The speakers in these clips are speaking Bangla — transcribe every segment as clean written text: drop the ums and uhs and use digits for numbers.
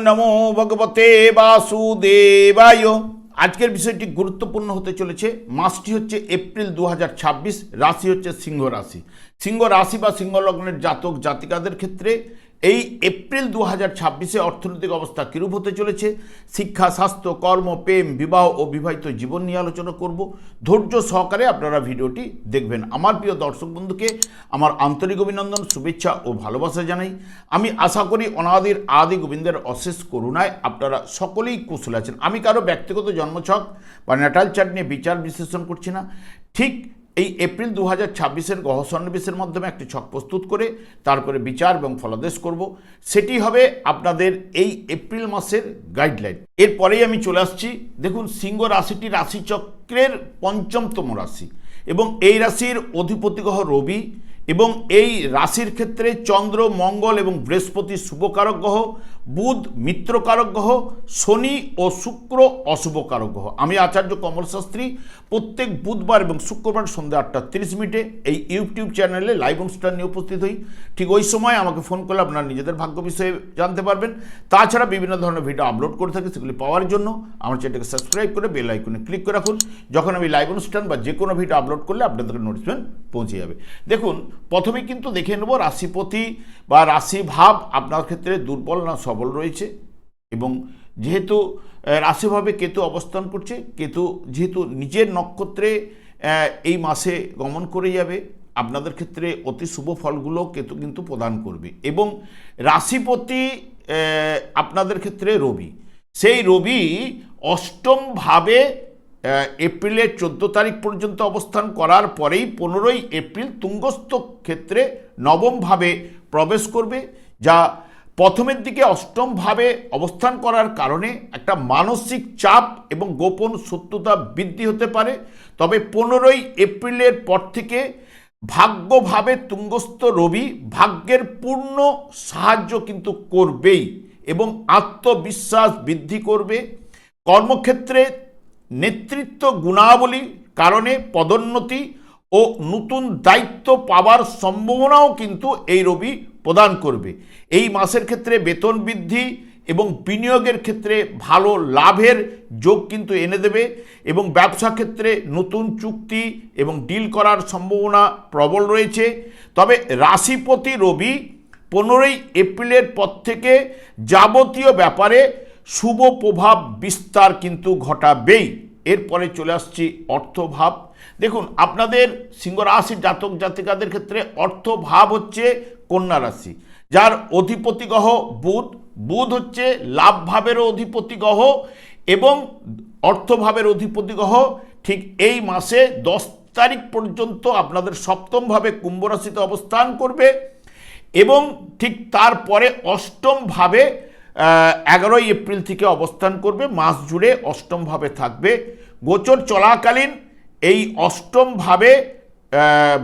নমো ভগবতে বাসুদেবায়। আজকের বিষয়টি গুরুত্বপূর্ণ হতে চলেছে। মাসটি হচ্ছে এপ্রিল 2026, রাশি হচ্ছে সিংহ রাশি। সিংহ রাশি বা সিংহ লগ্নের জাতক জাতিকাদের ক্ষেত্রে এই এপ্রিল 2026-এ অর্থনৈতিক অবস্থা কিরূপ হতে চলেছে, শিক্ষা, স্বাস্থ্য, কর্ম, প্রেম, বিবাহ ও বিবাহিত জীবন নিয়ে আলোচনা করব। ধৈর্য সহকারে আপনারা ভিডিওটি দেখবেন। আমার প্রিয় দর্শক বন্ধুকে আমার আন্তরিক অভিনন্দন, শুভেচ্ছা ও ভালোবাসা জানাই। আমি আশা করি অনাদির আদি গোবিন্দের অশেষ করুণায় আপনারা সকলেই কুশল আছেন। আমি কারো ব্যক্তিগত জন্মছক বা ন্যাটাল চার্ট নিয়ে বিচার বিশ্লেষণ করছি না। ঠিক এই এপ্রিল 2026-এর গ্রহ সন্নিবেশের মাধ্যমে একটি ছক প্রস্তুত করে তারপরে বিচার এবং ফলাদেশ করব। সেটি হবে আপনাদের এই এপ্রিল মাসের গাইডলাইন। এরপরেই আমি চলে আসছি। দেখুন, সিংহ রাশিটি রাশিচক্রের পঞ্চমতম রাশি এবং এই রাশির অধিপতি গ্রহ রবি এবং এই রাশির ক্ষেত্রে চন্দ্র, মঙ্গল এবং বৃহস্পতি শুভকারক গ্রহ, বুধ মিত্রকারক গ্রহ, শনি ও শুক্র অশুভকারক গ্রহ। আমি আচার্য কমল শাস্ত্রী প্রত্যেক বুধবার এবং শুক্রবার সন্ধ্যা 8:30 এই ইউটিউব চ্যানেলে লাইভ অনুষ্ঠান নিয়ে উপস্থিত হই। ঠিক ওই সময় আমাকে ফোন করলে আপনারা নিজেদের ভাগ্য বিষয়ে জানতে পারবেন। তাছাড়া বিভিন্ন ধরনের ভিডিও আপলোড করে থাকি, সেগুলি পাওয়ার জন্য আমার চ্যানেলকে সাবস্ক্রাইব করে বেল আইকনে ক্লিক করে রাখুন। যখন আমি লাইভ অনুষ্ঠান বা যে কোনো ভিডিও আপলোড করলে আপনাদের নোটিফিকেশন পৌঁছে যাবে। দেখুন, প্রথমে কিন্তু দেখে নেব রাশিপতি বা রাশি ভাব আপনার ক্ষেত্রে দুর্বল না সবল রয়েছে। এবং যেহেতু রাশিভাবে কেতু অবস্থান করছে, কেতু যেহেতু নিজের নক্ষত্রে এই মাসে গমন করে যাবে, আপনাদের ক্ষেত্রে অতি শুভ ফলগুলো কেতু কিন্তু প্রদান করবে। এবং রাশিপতি আপনাদের ক্ষেত্রে রবি, সেই রবি অষ্টম ভাবে এপ্রিলের 14 তারিখ পর্যন্ত অবস্থান করার পরেই 15ই এপ্রিল তুঙ্গস্থ ক্ষেত্রে নবমভাবে প্রবেশ করবে, যা প্রথমের দিকে অষ্টমভাবে অবস্থান করার কারণে একটা মানসিক চাপ এবং গোপন শত্রুতা বৃদ্ধি হতে পারে। তবে 15ই এপ্রিলের পর থেকে ভাগ্যভাবে তুঙ্গস্থ রবি ভাগ্যের পূর্ণ সাহায্য কিন্তু করবেই এবং আত্মবিশ্বাস বৃদ্ধি করবে। কর্মক্ষেত্রে নেতৃত্ব গুণাবলী কারণে পদোন্নতি ও নতুন দায়িত্ব পাওয়ার সম্ভাবনাও কিন্তু এই রবি প্রদান করবে। এই মাসের ক্ষেত্রে বেতন বৃদ্ধি এবং বিনিয়োগের ক্ষেত্রে ভালো লাভের যোগ কিন্তু এনে দেবে এবং ব্যবসা ক্ষেত্রে নতুন চুক্তি এবং ডিল করার সম্ভাবনা প্রবল রয়েছে। তবে রাশিপতি রবি 15ই এপ্রিলের পর থেকে যাবতীয় ব্যাপারে শুভ প্রভাব বিস্তার কিন্তু ঘটাবেই। এরপরে চলে আসছি অর্থভাব। দেখুন, আপনাদের সিংহ রাশির জাতক জাতিকাদের ক্ষেত্রে অর্থভাব হচ্ছে কন্যা রাশি, যার অধিপতি গ্রহ বুধ। বুধ হচ্ছে লাভ ভাবেরও অধিপতি গ্রহ এবং অর্থভাবের অধিপতি গ্রহ। ঠিক এই মাসে 10 তারিখ পর্যন্ত আপনাদের সপ্তমভাবে কুম্ভ রাশিতে অবস্থান করবে এবং ঠিক তারপরে অষ্টমভাবে 11ই এপ্রিল থেকে অবস্থান করবে। মাস জুড়ে অষ্টমভাবে থাকবে। গোচর চলাকালীন এই অষ্টমভাবে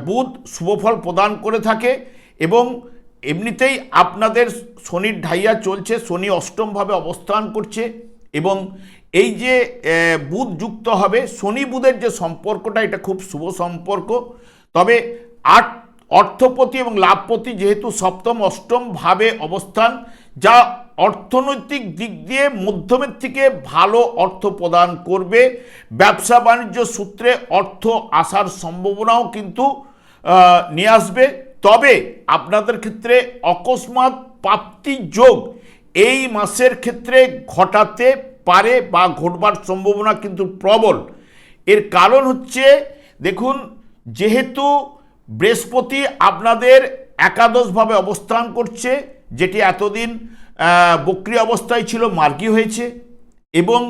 বুধ শুভফল প্রদান করে থাকে এবং এমনিতেই আপনাদের শনির ঢাইয়া চলছে, শনি অষ্টমভাবে অবস্থান করছে এবং এই যে বুধ যুক্ত হবে, শনি বুধের যে সম্পর্কটা, এটা খুব শুভ সম্পর্ক। তবে অর্থপতি এবং লাভপতি যেহেতু সপ্তম অষ্টম ভাবে অবস্থান, যা অর্থনৈতিক দিক দিয়ে মধ্যমের থেকে ভালো অর্থ প্রদান করবে। ব্যবসা বাণিজ্য সূত্রে অর্থ আসার সম্ভাবনাও কিন্তু নিয়ে আসবে। তবে আপনাদের ক্ষেত্রে অকস্মাৎ প্রাপ্তি যোগ এই মাসের ক্ষেত্রে ঘটাতে পারে বা ঘটবার সম্ভাবনা কিন্তু প্রবল। এর কারণ হচ্ছে, দেখুন, যেহেতু বৃহস্পতি আপনাদের একাদশভাবে অবস্থান করছে, যেটি এতদিন বক্রী অবস্থায় ছিল, মার্গী হয়েছে এবং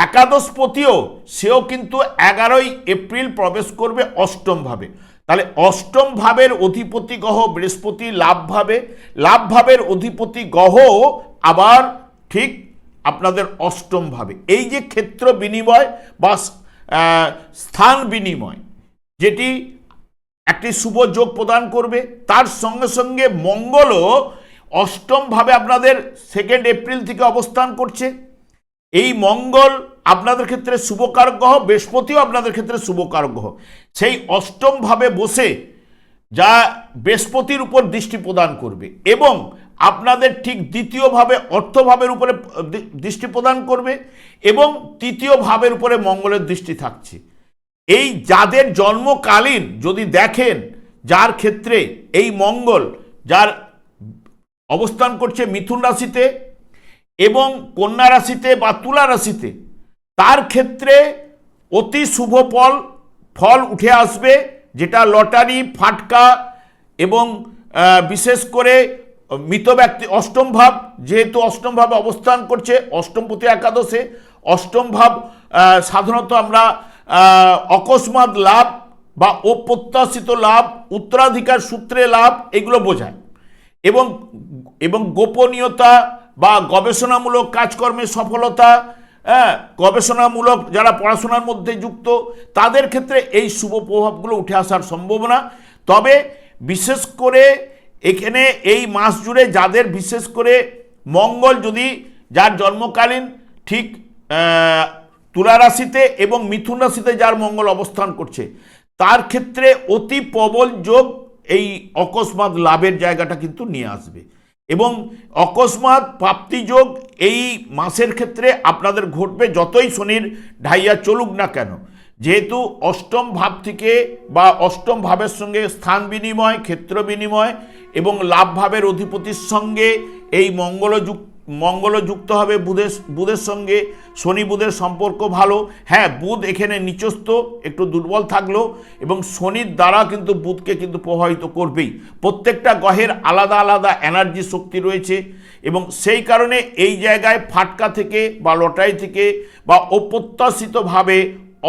একাদশপতিও সেও কিন্তু 11ই এপ্রিল প্রবেশ করবে অষ্টমভাবে। তাহলে অষ্টম ভাবের অধিপতি গ্রহ বৃহস্পতি লাভ ভাবের অধিপতি গ্রহ আবার ঠিক আপনাদের অষ্টম ভাবে। এই যে ক্ষেত্র বিনিময় বা স্থান বিনিময়, যেটি একটি শুভ যোগ প্রদান করবে, তার সঙ্গে সঙ্গে মঙ্গলও অষ্টম ভাবে আপনাদের 2 এপ্রিল থেকে অবস্থান করছে। এই মঙ্গল আপনাদের ক্ষেত্রে শুভকারক গ্রহ, বৃহস্পতিও আপনাদের ক্ষেত্রে শুভকারক গ্রহ। সেই অষ্টম ভাবে বসে যা বৃহস্পতির উপর দৃষ্টি প্রদান করবে এবং আপনাদের ঠিক দ্বিতীয় ভাবে অর্থভাবের উপরে দৃষ্টি প্রদান করবে এবং তৃতীয় ভাবের উপরে মঙ্গলের দৃষ্টি থাকছে। এই যাদের জন্মকালীন যদি দেখেন যার ক্ষেত্রে এই মঙ্গল যার অবস্থান করছে মিথুন রাশিতে এবং কন্যা রাশিতে বা তুলা রাশিতে, তার ক্ষেত্রে অতি শুভ ফল উঠে আসবে, যেটা লটারি, ফাটকা এবং বিশেষ করে মৃত ব্যক্তি অষ্টম ভাব, যেহেতু অষ্টম ভাবে অবস্থান করছে, অষ্টমপতি একাদশে অষ্টম ভাব সাধারণত আমরা অকস্মাৎ লাভ বা অপ্রত্যাশিত লাভ, উত্তরাধিকার সূত্রে লাভ এগুলো বোঝায় এবং গোপনীয়তা বা গবেষণামূলক কাজকর্মে সফলতা, গবেষণামূলক যারা পড়াশোনার মধ্যে যুক্ত তাদের ক্ষেত্রে এই শুভ প্রভাবগুলো উঠে আসার সম্ভাবনা। তবে বিশেষ করে এখানে এই মাস জুড়ে যাদের বিশেষ করে মঙ্গল যদি যার জন্মকালীন ঠিক তুলা রাশিতে এবং মিথুন রাশিতে যার মঙ্গল অবস্থান করছে, তার ক্ষেত্রে অতি প্রবল যোগ এই অকস্মাৎ লাভের জায়গাটা কিন্তু নিয়ে আসবে এবং অকস্মাৎ প্রাপ্তিযোগ এই মাসের ক্ষেত্রে আপনাদের ঘটবে, যতই শনির ঢাইয়া চলুক না কেন। যেহেতু অষ্টম ভাব থেকে বা অষ্টম ভাবের সঙ্গে স্থান বিনিময়, ক্ষেত্র বিনিময় এবং লাভ ভাবের অধিপতির সঙ্গে এই মঙ্গল যুক্ত হবে বুধের সঙ্গে। শনি বুধের সম্পর্ক ভালো, হ্যাঁ বুধ এখানে নিচস্থ একটু দুর্বল থাকলেও এবং শনির দ্বারা কিন্তু বুধকে কিন্তু প্রভাবিত করবেই। প্রত্যেকটা গ্রহের আলাদা আলাদা এনার্জি শক্তি রয়েছে এবং সেই কারণে এই জায়গায় ফাটকা থেকে বা লটারি থেকে বা অপ্রত্যাশিতভাবে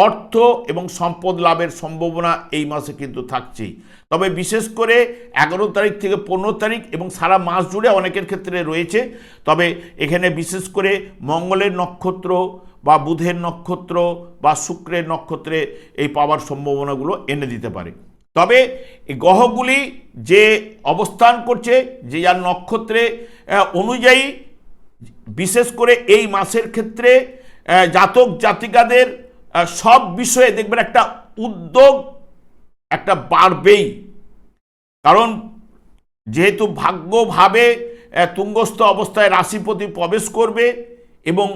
অর্থ এবং সম্পদ লাভের সম্ভাবনা এই মাসে কিন্তু থাকছেই। তবে বিশেষ করে 11 তারিখ থেকে 15 তারিখ এবং সারা মাস জুড়ে অনেকের ক্ষেত্রে রয়েছে। তবে এখানে বিশেষ করে মঙ্গলের নক্ষত্র বা বুধের নক্ষত্র বা শুক্রের নক্ষত্রে এই পাওয়ার সম্ভাবনাগুলো এনে দিতে পারে। তবে এই গ্রহগুলি যে অবস্থান করছে যে যার নক্ষত্রে অনুযায়ী বিশেষ করে এই মাসের ক্ষেত্রে জাতক জাতিকাদের সব বিষয়ে দেখবেন একটা উদ্যোগ একটা বাড়বেই, কারণ যেহেতু ভাগ্যভাবে তুঙ্গস্থ অবস্থায় রাশিপতি প্রবেশ করবে এবং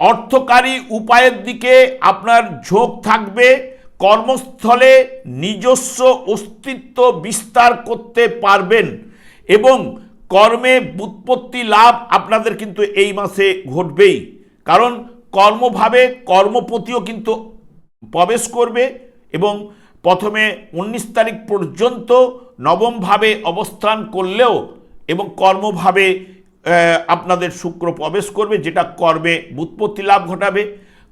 অর্থকারী উপায়ের দিকে আপনার ঝোঁক থাকবে। কর্মস্থলে নিজস্ব অস্তিত্ব বিস্তার করতে পারবেন এবং কর্মে ব্যুৎপত্তি লাভ আপনাদের কিন্তু এই মাসে ঘটবেই, কারণ কর্মভাবে কর্মপতিও কিন্তু প্রবেশ করবে এবং প্রথমে 19 তারিখ পর্যন্ত নবম ভাবে অবস্থান করলেও এবং কর্মভাবে আপনাদের শুক্র প্রবেশ করবে, যেটা কর্মে ব্যুৎপত্তি লাভ ঘটাবে।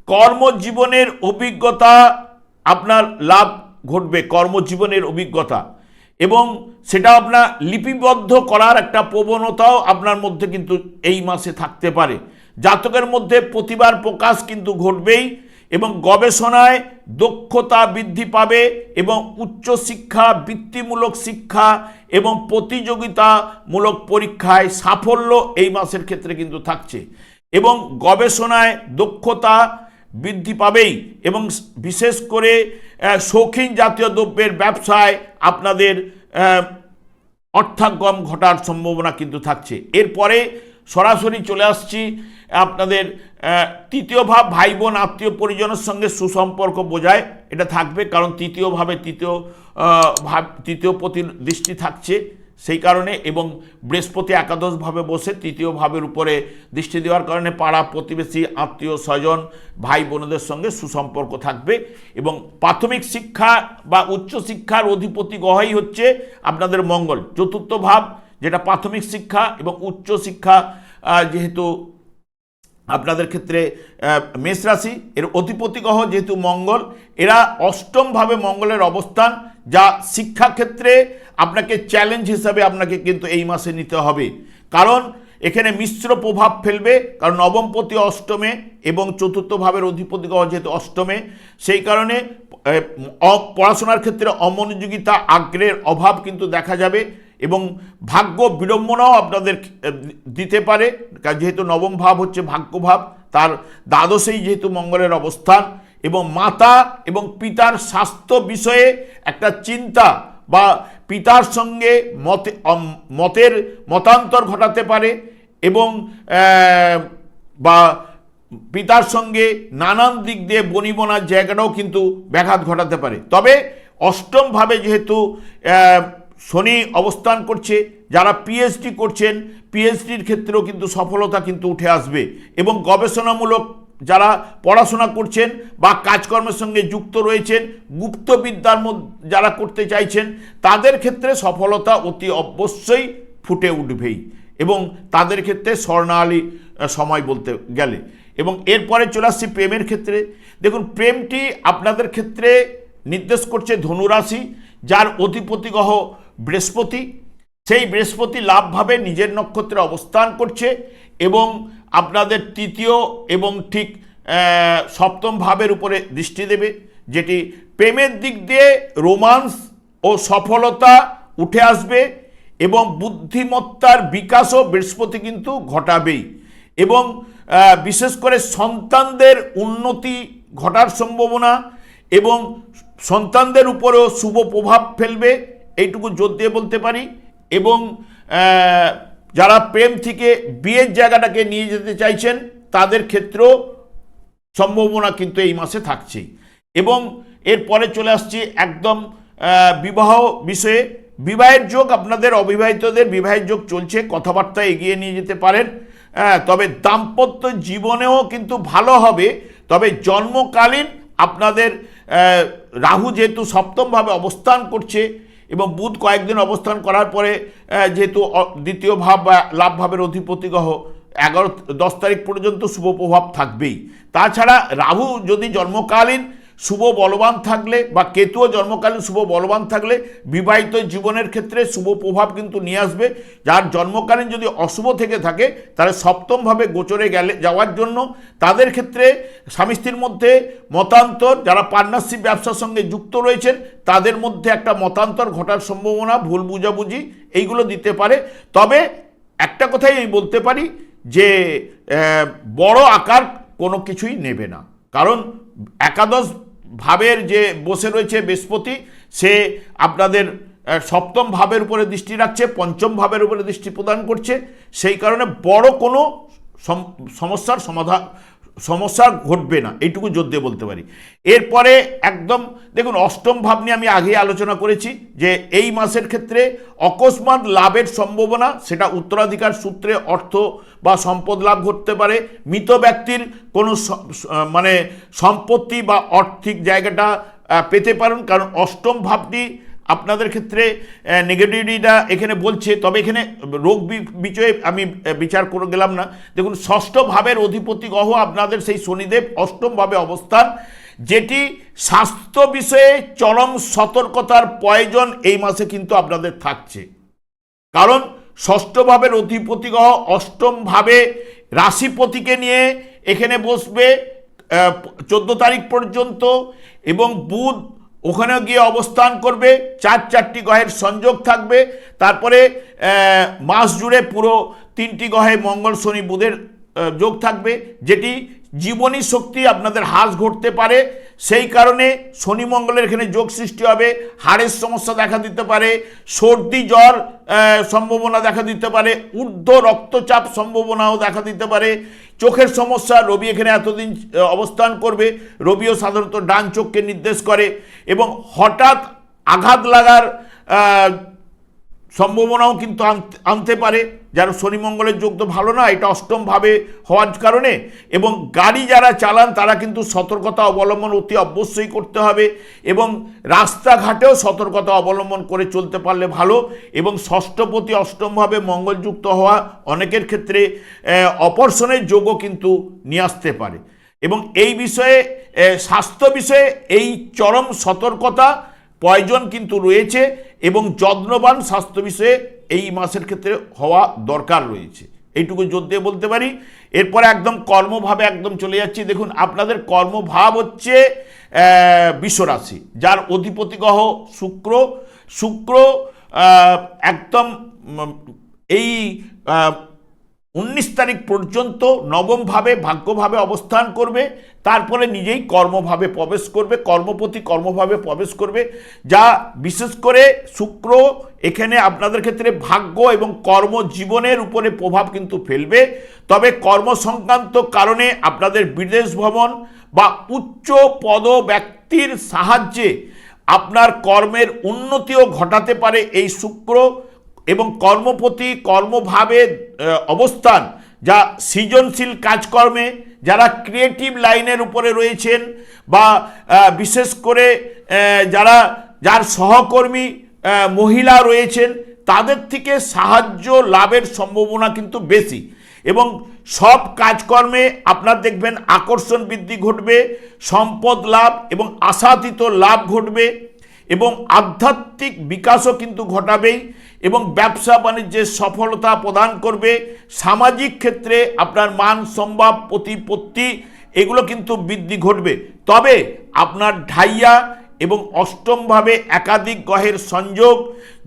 কর্মজীবনের অভিজ্ঞতা আপনার লাভ ঘটবে, কর্মজীবনের অভিজ্ঞতা, এবং সেটা আপনার লিপিবদ্ধ করার একটা প্রবণতাও আপনার মধ্যে কিন্তু এই মাসে থাকতে পারে। জাতকের মধ্যে প্রতিভার প্রকাশ কিন্তু ঘটবেই এবং গবেষণায় দক্ষতা বৃদ্ধি পাবে এবং উচ্চশিক্ষা, বৃত্তিমূলক শিক্ষা এবং প্রতিযোগিতামূলক পরীক্ষায় সাফল্য এই মাসের ক্ষেত্রে কিন্তু থাকছে এবং গবেষণায় দক্ষতা বৃদ্ধি পাবেই এবং বিশেষ করে শৌখিন জাতীয় দ্রব্যের ব্যবসায় আপনাদের অর্থাগম ঘটার সম্ভাবনা কিন্তু থাকছে। এরপরে সরাসরি চলে আসছি আপনাদের তৃতীয় ভাব, ভাই বোন আত্মীয় পরিজনের সঙ্গে সুসম্পর্ক বোঝায়, এটা থাকবে কারণ তৃতীয় ভাবে তৃতীয় পতির দৃষ্টি থাকছে সেই কারণে, এবং বৃহস্পতি একাদশভাবে বসে তৃতীয় ভাবের উপরে দৃষ্টি দেওয়ার কারণে পাড়া প্রতিবেশী আত্মীয় স্বজন ভাই বোনদের সঙ্গে সুসম্পর্ক থাকবে এবং প্রাথমিক শিক্ষা বা উচ্চশিক্ষার অধিপতি গ্রহই হচ্ছে আপনাদের মঙ্গল। চতুর্থ ভাব যেটা প্রাথমিক শিক্ষা এবং উচ্চশিক্ষা, যেহেতু আপনাদের ক্ষেত্রে মেষ রাশি, এর অধিপতি গ্রহ যেহেতু মঙ্গল, এরা অষ্টমভাবে মঙ্গলের অবস্থান, যা শিক্ষাক্ষেত্রে আপনাকে চ্যালেঞ্জ হিসাবে আপনাকে কিন্তু এই মাসে নিতে হবে, কারণ এখানে মিশ্র প্রভাব ফেলবে, কারণ নবমপতি অষ্টমে এবং চতুর্থ ভাবের অধিপতি গ্রহ যেহেতু অষ্টমে, সেই কারণে পড়াশোনার ক্ষেত্রে অমনোযোগিতা, আগ্রহের অভাব কিন্তু দেখা যাবে এবং ভাগ্য বিড়ম্বনাও আপনাদের দিতে পারে, যেহেতু নবম ভাব হচ্ছে ভাগ্যভাব, তার দ্বাদশেই যেহেতু মঙ্গলের অবস্থান, এবং মাতা এবং পিতার স্বাস্থ্য বিষয়ে একটা চিন্তা বা পিতার সঙ্গে মতের মতান্তর ঘটাতে পারে এবং বা পিতার সঙ্গে নানান দিক দিয়ে বনিবনার জায়গাটাও কিন্তু ব্যাঘাত ঘটাতে পারে। তবে অষ্টমভাবে যেহেতু শনি অবস্থান করছে, যারা পিএইচডি করছেন পিএইচডির ক্ষেত্রেও কিন্তু সফলতা কিন্তু উঠে আসবে এবং গবেষণামূলক যারা পড়াশোনা করছেন বা কাজকর্মের সঙ্গে যুক্ত রয়েছেন, গুপ্তবিদ্যার মধ্যে যারা করতে চাইছেন, তাদের ক্ষেত্রে সফলতা অতি অবশ্যই ফুটে উঠবেই এবং তাদের ক্ষেত্রে স্বর্ণালী সময় বলতে গেলে। এবং এরপরে চলে আসছি প্রেমের ক্ষেত্রে। দেখুন, প্রেমটি আপনাদের ক্ষেত্রে নির্দেশ করছে ধনুরাশি, যার অধিপতি গ্রহ বৃহস্পতি। সেই বৃহস্পতি লাভভাবে নিজের নক্ষত্রে অবস্থান করছে এবং আপনাদের তৃতীয় এবং ঠিক সপ্তম ভাবের উপরে দৃষ্টি দেবে, যেটি প্রেমের দিক দিয়ে রোমান্স ও সফলতা উঠে আসবে এবং বুদ্ধিমত্তার বিকাশও বৃহস্পতি কিন্তু ঘটাবেই এবং বিশেষ করে সন্তানদের উন্নতি ঘটার সম্ভাবনা এবং সন্তানদের উপরেও শুভ প্রভাব ফেলবে, এইটুকু জোর দিয়ে বলতে পারি। এবং যারা প্রেম থেকে বিয়ের জায়গাটাকে নিয়ে যেতে চাইছেন তাদের ক্ষেত্রেও সম্ভাবনা কিন্তু এই মাসে থাকছেই। এবং এরপরে চলে আসছি একদম বিবাহ বিষয়ে। বিবাহের যোগ, আপনাদের অবিবাহিতদের বিবাহের যোগ চলছে, কথাবার্তা এগিয়ে নিয়ে যেতে পারেন। তবে দাম্পত্য জীবনেও কিন্তু ভালো হবে। তবে জন্মকালীন আপনাদের রাহু যেহেতু সপ্তমভাবে অবস্থান করছে এবং বুধ কয়েকদিন অবস্থান করার পরে যেহেতু দ্বিতীয় ভাব বা লাভ ভাবের অধিপতি গ্রহ 10 তারিখ পর্যন্ত শুভ প্রভাব থাকবেই। তাছাড়া রাহু যদি জন্মকালীন শুভ বলবান থাকলে বা কেতুও জন্মকালীন শুভ বলবান থাকলে বিবাহিত জীবনের ক্ষেত্রে শুভ প্রভাব কিন্তু নিয়ে আসবে। যার জন্মকালীন যদি অশুভ থেকে থাকে তাহলে সপ্তমভাবে গোচরে যাওয়ার জন্য তাদের ক্ষেত্রে স্বামী স্ত্রীর মধ্যে মতান্তর, যারা পার্টনারশিপ ব্যবসার সঙ্গে যুক্ত রয়েছেন তাদের মধ্যে একটা মতান্তর ঘটার সম্ভাবনা, ভুল বুঝাবুঝি এইগুলো দিতে পারে। তবে একটা কথাই আমি বলতে পারি যে বড় আকার কোনো কিছুই নেবে না, কারণ একাদশ ভাবের যে বসে রয়েছে বৃহস্পতি, সে আপনাদের সপ্তম ভাবের উপরে দৃষ্টি রাখছে, পঞ্চম ভাবের উপরে দৃষ্টি প্রদান করছে। সেই কারণে বড় কোনো সমস্যা ঘটবে না, এইটুকু জোর দিয়ে বলতে পারি। এরপরে একদম দেখুন, অষ্টম ভাব নিয়ে আমি আগে আলোচনা করেছি যে এই মাসের ক্ষেত্রে অকস্মাৎ লাভের সম্ভাবনা, সেটা উত্তরাধিকার সূত্রে অর্থ বা সম্পদ লাভ ঘটতে পারে। মৃত ব্যক্তির কোনো মানে সম্পত্তি বা আর্থিক জায়গাটা পেতে পারেন, কারণ অষ্টম ভাবটি আপনাদের ক্ষেত্রে নেগেটিভিটিটা এখানে বলছে। তবে এখানে রোগ বিষয়ে আমি বিচার করে গেলাম না। দেখুন, ষষ্ঠ ভাবের অধিপতি গ্রহ আপনাদের সেই শনিদেব অষ্টম ভাবে অবস্থান, যেটি স্বাস্থ্য বিষয়ে চরম সতর্কতার প্রয়োজন এই মাসে কিন্তু আপনাদের থাকছে। কারণ ষষ্ঠ ভাবের অধিপতি গ্রহ অষ্টম ভাবে রাশিপতিকে নিয়ে এখানে বসবে 14 তারিখ পর্যন্ত এবং বুধ ওখানে গিয়ে অবস্থান করবে, চারটি গ্রহের সংযোগ থাকবে। তারপরে মাস জুড়ে পুরো 3টি গ্রহে মঙ্গল শনি বুধের যোগ থাকবে, যেটি জীবনী শক্তি আপনাদের হ্রাস ঘটতে পারে। সেই কারণে শনি মঙ্গলের এখানে যোগ সৃষ্টি হবে, হাড়ের সমস্যা দেখা দিতে পারে, সর্দি জ্বর সম্ভাবনা দেখা দিতে পারে, ঊর্ধ্ব রক্তচাপ সম্ভাবনাও দেখা দিতে পারে, চোখের সমস্যা। রবি এখানে এতদিন অবস্থান করবে, রবিও সাধারণত ডান চোখকে নির্দেশ করে এবং হঠাৎ আঘাত লাগার সম্ভাবনাও কিন্তু আনতে পারে। যার শনি মঙ্গলের যোগ তো ভালো না, এটা অষ্টম ভাবে হওয়ার কারণে। এবং গাড়ি যারা চালান তারা কিন্তু সতর্কতা অবলম্বন অতি অবশ্যই করতে হবে এবং রাস্তাঘাটেও সতর্কতা অবলম্বন করে চলতে পারলে ভালো। এবং ষষ্ঠপতি অষ্টমভাবে মঙ্গলযুক্ত হওয়া অনেকের ক্ষেত্রে অপর্শনের যোগও কিন্তু নিয়ে আসতে পারে। এবং এই বিষয়ে স্বাস্থ্য বিষয়ে এই চরম সতর্কতা প্রয়োজন কিন্তু রয়েছে এবং যত্নবান স্বাস্থ্য বিষয়ে এই মাসের ক্ষেত্রে হওয়া দরকার রয়েছে, এইটুকু জোর দিয়ে বলতে পারি। এরপরে একদম কর্মভাবে একদম চলে যাচ্ছি। দেখুন, আপনাদের কর্মভাব হচ্ছে বিশ্বরাশি, যার অধিপতি গ্রহ শুক্র একদম এই 19 তারিখ পর্যন্ত নবম ভাবে ভাগ্যভাবে অবস্থান করবে। তারপরে নিজেই কর্মভাবে প্রবেশ করবে, কর্মপতি কর্মভাবে প্রবেশ করবে, যা বিশেষ করে শুক্র এখানে আপনাদের ক্ষেত্রে ভাগ্য এবং কর্মজীবনের উপরে প্রভাব কিন্তু ফেলবে। তবে কর্ম সংক্রান্ত কারণে আপনাদের বিদেশ ভ্রমণ বা উচ্চ পদ ব্যক্তির সাহায্যে আপনার কর্মের উন্নতিও ঘটাতে পারে এই শুক্র। এবং কর্মপতি কর্মভাবে অবস্থান, যা সৃজনশীল কাজকর্মে যারা ক্রিয়েটিভ লাইনের উপরে রয়েছেন বা বিশেষ করে যার সহকর্মী মহিলা রয়েছেন, তাদের থেকে সাহায্য লাভের সম্ভাবনা কিন্তু বেশি। এবং সব কাজকর্মে আপনার দেখবেন আকর্ষণ বৃদ্ধি ঘটবে, সম্পদ লাভ এবং আশাতীত লাভ ঘটবে এবং আধ্যাত্মিক বিকাশও কিন্তু ঘটাবেই এবং ব্যবসা বাণিজ্যের সফলতা প্রদান করবে। সামাজিক ক্ষেত্রে আপনার মান সম্মান প্রতিপত্তি এগুলো কিন্তু বৃদ্ধি ঘটবে। তবে আপনার ঢাইয়া এবং অষ্টমভাবে একাধিক গ্রহের সংযোগ,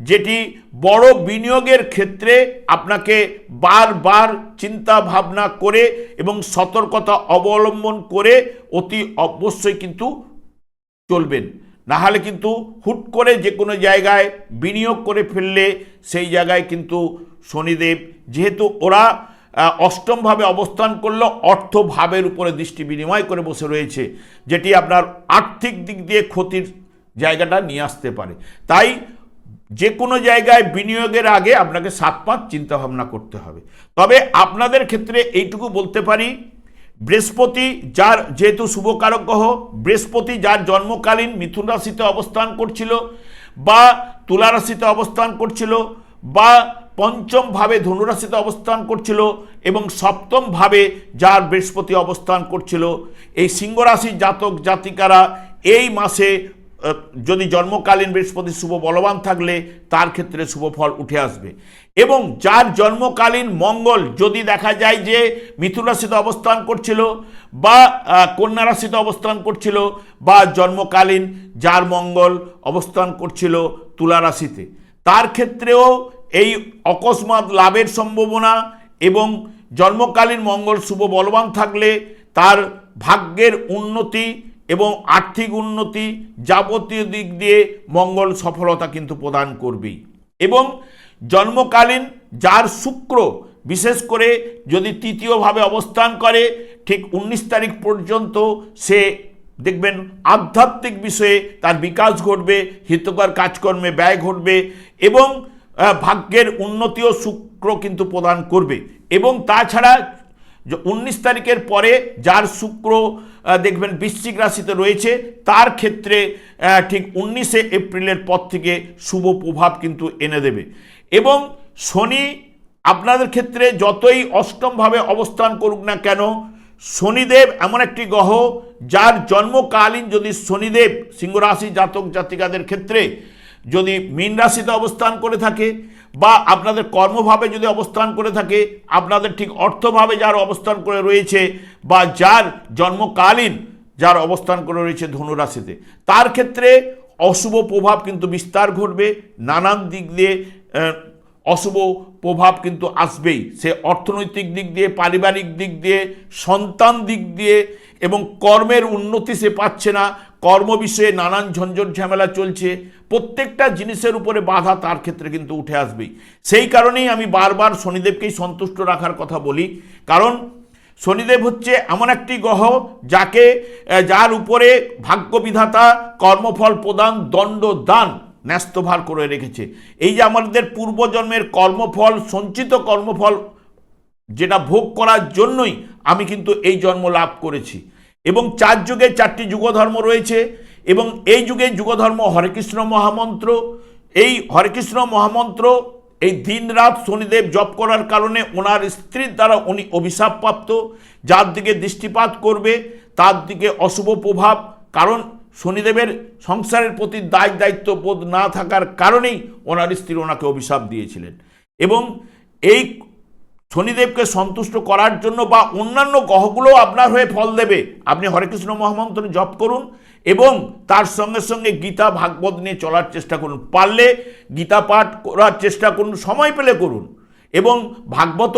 যেটি বড় বিনিয়োগের ক্ষেত্রে আপনাকে বারবার চিন্তা ভাবনা করে এবং সতর্কতা অবলম্বন করে অতি অবশ্যই কিন্তু চলবেন। নাহলে কিন্তু হুট করে যে কোনো জায়গায় বিনিয়োগ করে ফেললে সেই জায়গায় কিন্তু শনিদেব, যেহেতু ওরা অষ্টমভাবে অবস্থান করলো, অর্থভাবের উপরে দৃষ্টি বিনিময় করে বসে রয়েছে, যেটি আপনার আর্থিক দিক দিয়ে ক্ষতির জায়গাটা নিয়ে আসতে পারে। তাই যে কোনো জায়গায় বিনিয়োগের আগে আপনাকে 7-5 চিন্তাভাবনা করতে হবে। তবে আপনাদের ক্ষেত্রে এইটুকু বলতে পারি, বৃহস্পতি যার যেহেতু শুভকারক গ্রহ, বৃহস্পতি যার জন্মকালীন মিথুন রাশিতে অবস্থান করছিল বা তুলা রাশিতে অবস্থান করছিল বা পঞ্চম ভাবে ধনুরাশিতে অবস্থান করছিল এবং সপ্তম ভাবে যার বৃহস্পতি অবস্থান করছিল, এই সিংহ রাশির জাতক জাতিকারা এই মাসে যদি জন্মকালীন বৃহস্পতি শুভ বলবান থাকলে তার ক্ষেত্রে শুভ ফল উঠে আসবে। এবং যার জন্মকালীন মঙ্গল যদি দেখা যায় যে মিথুন রাশিতে অবস্থান করছিল বা কন্যা রাশিতে অবস্থান করছিল বা জন্মকালীন যার মঙ্গল অবস্থান করছিল তুলা রাশিতে, তার ক্ষেত্রেও এই অকস্মাৎ লাভের সম্ভাবনা এবং জন্মকালীন মঙ্গল শুভ বলবান থাকলে তার ভাগ্যের উন্নতি এবং আর্থিক উন্নতি যাবতীয় দিক দিয়ে মঙ্গল সফলতা কিন্তু প্রদান করবেই। এবং জন্মকালীন যার শুক্র বিশেষ করে যদি তৃতীয়ভাবে অবস্থান করে, ঠিক 19 তারিখ পর্যন্ত সে দেখবেন আধ্যাত্মিক বিষয়ে তার বিকাশ ঘটবে, হিতকর কাজকর্মে ব্যয় ঘটবে এবং ভাগ্যের উন্নতিও শুক্র কিন্তু প্রদান করবে। এবং তাছাড়া 19 তারিখের পরে যার শুক্র দেখবেন বৃশ্চিক রাশিতে রয়েছে, তার ক্ষেত্রে ঠিক 19শে এপ্রিলের পর থেকে শুভ প্রভাব কিন্তু এনে দেবে। এবং শনি আপনাদের ক্ষেত্রে যতই অষ্টমভাবে অবস্থান করুক না কেন, শনিদেব এমন একটি গ্রহ যার জন্মকালীন যদি শনিদেব সিংহ রাশি জাতক জাতিকাদের ক্ষেত্রে যদি মীন রাশিতে অবস্থান করে থাকে বা আপনাদের কর্মভাবে যদি অবস্থান করে থাকে, আপনাদের ঠিক অর্থভাবে যার অবস্থান করে রয়েছে বা যার জন্মকালীন যার অবস্থান করে রয়েছে ধনু রাশিতে, তার ক্ষেত্রে অশুভ প্রভাব কিন্তু বিস্তার ঘটবে। নানান দিক দিয়ে অশুভ প্রভাব কিন্তু আসবেই, সে অর্থনৈতিক দিক দিয়ে, পারিবারিক দিক দিয়ে, সন্তান দিক দিয়ে এবং কর্মের উন্নতি সে পাচ্ছে না, কর্ম বিষয়ে নানান ঝঞ্ঝট ঝামেলা চলছে, প্রত্যেকটা জিনিসের উপরে বাধা তার ক্ষেত্রে কিন্তু উঠে আসবেই। সেই কারণেই আমি বারবার শনিদেবকেই সন্তুষ্ট রাখার কথা বলি, কারণ শনিদেব হচ্ছে এমন একটি গ্রহ যার উপরে ভাগ্য বিধাতা কর্মফল প্রদান, দণ্ড দান ন্যস্তভার করে রেখেছে। এই যে আমাদের পূর্বজন্মের কর্মফল, সঞ্চিত কর্মফল যেটা ভোগ করার জন্যই আমি কিন্তু এই জন্ম লাভ করেছি। এবং 4 যুগে 4টি যুগধর্ম রয়েছে এবং এই যুগে যুগধর্ম হরেকৃষ্ণ মহামন্ত্র। এই হরেকৃষ্ণ মহামন্ত্র এই দিন রাত শনিদেব জপ করার কারণে ওনার স্ত্রীর দ্বারা উনি অভিশাপপ্রাপ্ত, যার দিকে দৃষ্টিপাত করবে তার দিকে অশুভ প্রভাব, কারণ শনিদেবের সংসারের প্রতি দায়িত্ব বোধ না থাকার কারণেই ওনার স্ত্রী ওনাকে অভিশাপ দিয়েছিলেন। এবং এই শনিদেবকে সন্তুষ্ট করার জন্য বা অন্যান্য গ্রহগুলো আপনার হয়ে ফল দেবে, আপনি হরেকৃষ্ণ মহামন্ত্র জপ করুন এবং তার সঙ্গে সঙ্গে গীতা ভাগবত নিয়ে চলার চেষ্টা করুন, পারলে গীতা পাঠ করার চেষ্টা করুন, সময় পেলে করুন। এবং ভাগবত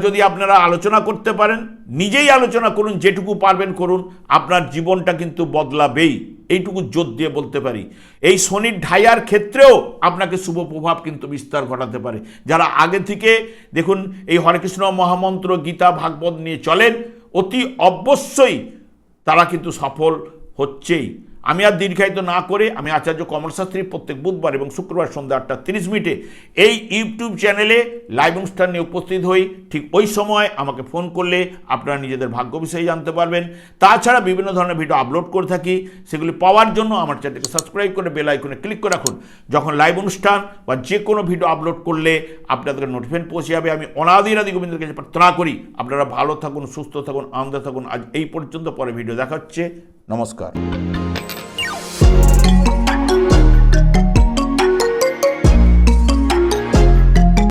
যদি আপনারা আলোচনা করতে পারেন, নিজেই আলোচনা করুন, যেটুকু পারবেন করুন, আপনার জীবনটা কিন্তু বদলাবেই, এইটুকু জোর দিয়ে বলতে পারি। এই শনির ঢাইয়ার ক্ষেত্রেও আপনাকে শুভ প্রভাব কিন্তু বিস্তার ঘটাতে পারে। যারা আগে থেকে দেখুন এই হরে কৃষ্ণ মহামন্ত্র, গীতা, ভাগবত নিয়ে চলেন, অতি অবশ্যই তারা কিন্তু সফল হচ্ছেই। আমি আর দীর্ঘায়িত না করে আমি আচার্য কমল শাস্ত্রী প্রত্যেক বুধবার এবং শুক্রবার সন্ধ্যা 8:30 এই ইউটিউব চ্যানেলে লাইভ অনুষ্ঠান নিয়ে উপস্থিত হই। ঠিক ওই সময় আমাকে ফোন করলে আপনারা নিজেদের ভাগ্য বিষয়ে জানতে পারবেন। তাছাড়া বিভিন্ন ধরনের ভিডিও আপলোড করে থাকি, সেগুলি পাওয়ার জন্য আমার চ্যানেলকে সাবস্ক্রাইব করে বেল আইকনে ক্লিক করে রাখুন। যখন লাইভ অনুষ্ঠান বা যে কোনো ভিডিও আপলোড করলে আপনাদের নোটিফিকেশন পৌঁছে যাবে। আমি অনাদি গোবিন্দের কাছে প্রার্থনা করি আপনারা ভালো থাকুন, সুস্থ থাকুন, আনন্দে থাকুন। আজ এই পর্যন্ত, পরে ভিডিও দেখা হচ্ছে। নমস্কার।